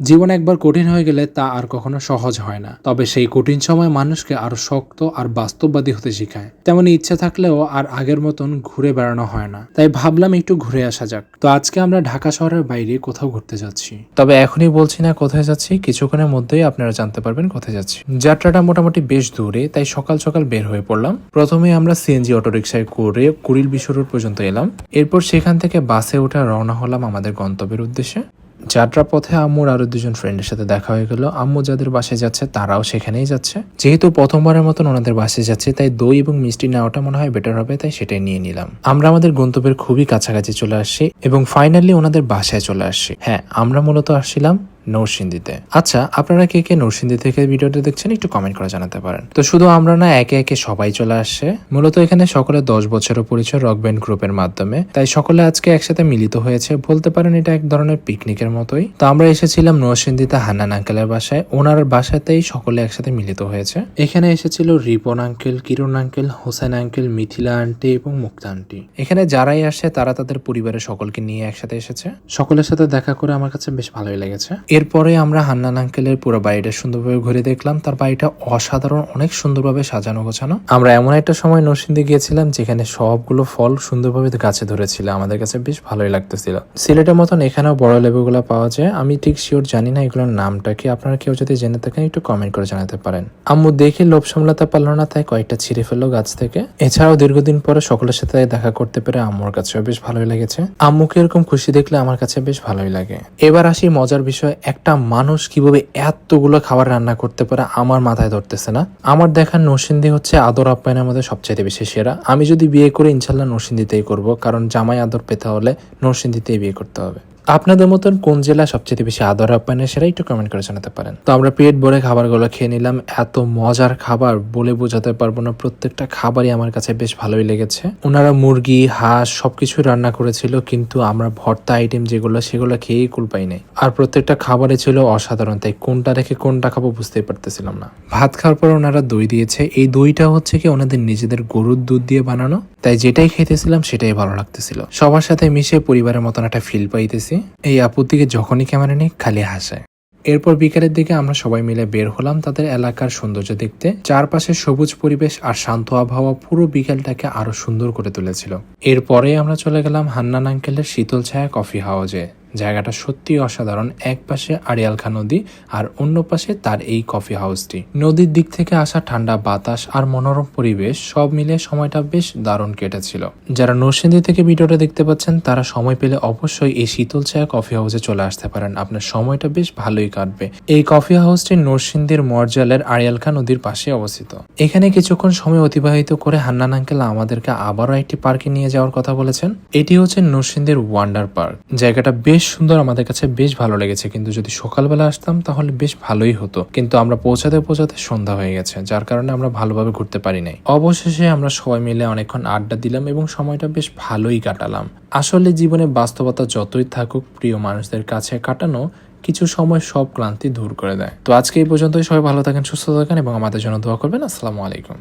জীবন একবার কঠিন হয়ে গেলে তা আর কখনো সহজ হয় না, তবে সেই কঠিন সময় মানুষকে আরো শক্ত আর বাস্তববাদী হতে শেখায়। তেমন ইচ্ছে থাকলেও আর আগের মতন ঘুরে বেড়ানো হয় না, তাই ভাবলাম একটু ঘুরে আসা যাক। তো আজকে আমরা ঢাকা শহরের বাইরে কোথাও ঘুরতে যাচ্ছি, তবে এখনই বলছি না কোথায় যাচ্ছি, কিছুক্ষণের মধ্যেই আপনারা জানতে পারবেন কোথায় যাচ্ছি। যাত্রাটা মোটামুটি বেশ দূরে, তাই সকাল সকাল বের হয়ে পড়লাম। প্রথমে আমরা সিএনজি অটোরিকশায় করে কুড়িল বিশ্ব রোড পর্যন্ত এলাম। এরপর সেখান থেকে বাসে উঠে রওনা হলাম আমাদের গন্তব্যের উদ্দেশ্যে। যাত্রা পথে আম্মুর আরো দুজন ফ্রেন্ডের সাথে দেখা হয়ে গেল। আম্মু যাদের বাসায় যাচ্ছে তারাও সেখানেই যাচ্ছে। যেহেতু প্রথমবারের মতন ওনাদের বাসায় যাচ্ছে, তাই দই এবং মিষ্টি নেওয়াটা মনে হয় বেটার হবে, তাই সেটাই নিয়ে নিলাম। আমরা আমাদের গন্তব্যের খুবই কাছাকাছি চলে আসছি এবং ফাইনালি ওনাদের বাসায় চলে আসছি। হ্যাঁ, আমরা মূলত আসছিলাম নরসিংদীতে। আচ্ছা, আপনারা কে কে নরসিংদী থেকে ভিডিওটা দেখছেন একটু কমেন্ট করে জানাতে পারেন। তো শুধু আমরা না, একে একে সবাই চলে আসছে। মূলত এখানে সকলে 10 বছরের পরিচয় রক ব্যান্ড গ্রুপের মাধ্যমে, তাই সকলে আজকে একসাথে মিলিত হয়েছে। বলতে পারেন এটা এক ধরনের পিকনিকের মতোই। তো আমরা এসেছিলাম নরসিংদীতে হান্নান আঙ্কেলের বাসায়। ওনার বাসাতেই সকলে একসাথে মিলিত হয়েছে। এখানে এসেছিল Ripon uncle, Kiran uncle, Hossain uncle, Mithila aunty এবং মুক্তা আন্টি। এখানে যারাই আসে তারা তাদের পরিবারের সকলকে নিয়ে একসাথে এসেছে। সকলের সাথে দেখা করে আমার কাছে বেশ ভালোই লেগেছে। এরপরে আমরা হান্নান আঙ্কেলের পুরো বাড়িটা সুন্দরভাবে ঘুরে দেখলাম। তার বাড়িটা অসাধারণ, অনেক সুন্দরভাবে সাজানো গোছানো। আমরা এমন একটা সময় নরসিংদী গিয়েছিলাম যেখানে সবগুলো ফল সুন্দরভাবে গাছে ধরেছিল, আমাদের কাছে বেশ ভালোই লাগতেছিল। সিলেটের মতন এখানেও বড় লেবুগুলো পাওয়া যায়। আমি ঠিক শিওর জানি না এগুলোর নামটা কি, আপনারা কেউ যদি জেনে থাকেন একটু কমেন্ট করে জানাতে পারেন। আম্মু দেখে লোভ সামলাতে পারলো না, তাই কয়েকটা ছিঁড়ে ফেললো গাছ থেকে। এছাড়াও দীর্ঘদিন পরে সকলের সাথে দেখা করতে পেরে আম্মুর কাছেও বেশ ভালোই লেগেছে। আম্মুকে এরকম খুশি দেখলে আমার কাছে বেশ ভালোই লাগে। এবার আসি মজার বিষয়, একটা মানুষ কিভাবে এতগুলো খাবার রান্না করতে পারে আমার মাথায় ধরতেছে না। আমার দেখা নরসিংদী হচ্ছে আদর আপ্যায়নের মধ্যে সবচেয়ে বেশি সেরা। আমি যদি বিয়ে করে ইনশাল্লাহ নরসিংদীতেই করব, কারণ জামাই আদর পেতে হলে নরসিংদীতেই বিয়ে করতে হবে। আপনাদের মতন কোন জেলা সবচেয়ে বেশি আদর আপ্যায়নের সেরা একটু কমেন্ট করে জানাতে পারেন। তো আমরা পেট ভরে খাবারগুলো খেয়ে নিলাম। এত মজার খাবার বলে বোঝাতে পারবো না, প্রত্যেকটা খাবারই আমার কাছে বেশ ভালোই লেগেছে। ওনারা মুরগি, হাঁস সবকিছু রান্না করেছিল, কিন্তু আমরা ভর্তা আইটেম যেগুলো সেগুলো খেয়েই কুল পাই নাই। আর প্রত্যেকটা খাবারে ছিল অসাধারণ, তাই কোনটা রেখে কোনটা খাবো বুঝতেই পারতেছিলাম না। ভাত খাওয়ার পর ওনারা দই দিয়েছে। এই দইটা হচ্ছে কি ওনাদের নিজেদের গরুর দুধ দিয়ে বানানো, তাই যেটাই খেতেছিলাম সেটাই ভালো লাগতেছিল। সবার সাথে মিশে পরিবারের মতন একটা ফিল পাইতেছি। এই আপুর দিকে যখনই ক্যামেরা নিয়ে খালি হাসে। এরপর বিকালের দিকে আমরা সবাই মিলে বের হলাম তাদের এলাকার সৌন্দর্য দেখতে। চারপাশে সবুজ পরিবেশ আর শান্ত আবহাওয়া পুরো বিকালটাকে আরো সুন্দর করে তুলেছিল। এরপরে আমরা চলে গেলাম হান্নান আঙ্কেলের শীতল ছায়া কফি হাউজে। জায়গাটা সত্যি অসাধারণ। এক পাশে আড়িয়ালখা নদী আর অন্য পাশে তার এই কফি হাউসটি। নদীর দিক থেকে আসা ঠান্ডা বাতাস আর মনোরম পরিবেশ সব মিলে সময়টা বেশ দারুণ কেটেছিল। যারা নরসিংদী থেকে ভিডিওটা দেখতে পাচ্ছেন তারা সময় পেলে অবশ্যই এই শীতল ছায়া কফি হাউসে চলে আসতে পারেন, আপনার সময়টা বেশ ভালোই কাটবে। এই কফি হাউসটি নরসিংদীর মরজালের আড়িয়ালখা নদীর পাশে অবস্থিত। এখানে কিছুক্ষণ সময় অতিবাহিত করে হান্নান আঙ্কেল আমাদেরকে আবারও একটি পার্কে নিয়ে যাওয়ার কথা বলেছেন। এটি হচ্ছে নরসিংদীর ওয়ান্ডার পার্ক। জায়গাটা বেশ সুন্দর, আমাদের কাছে বেশ ভালো লেগেছে, কিন্তু যদি সকালবেলা আসতাম তাহলে বেশ ভালোই হতো। কিন্তু আমরা পৌঁছাতে পৌঁছাতে সন্ধ্যা হয়ে গেছে, যার কারণে আমরা ভালোভাবে ঘুরতে পারি নাই। অবশেষে আমরা সবাই মিলে অনেকক্ষণ আড্ডা দিলাম এবং সময়টা বেশ ভালোই কাটালাম। আসলে জীবনে বাস্তবতা যতই থাকুক, প্রিয় মানুষদের কাছে কাটানো কিছু সময় সব ক্লান্তি দূর করে দেয়। তো আজকে এই পর্যন্তই। সবাই ভালো থাকেন, সুস্থ থাকেন এবং আমাদের জন্য দোয়া করবেন। আসসালামু আলাইকুম।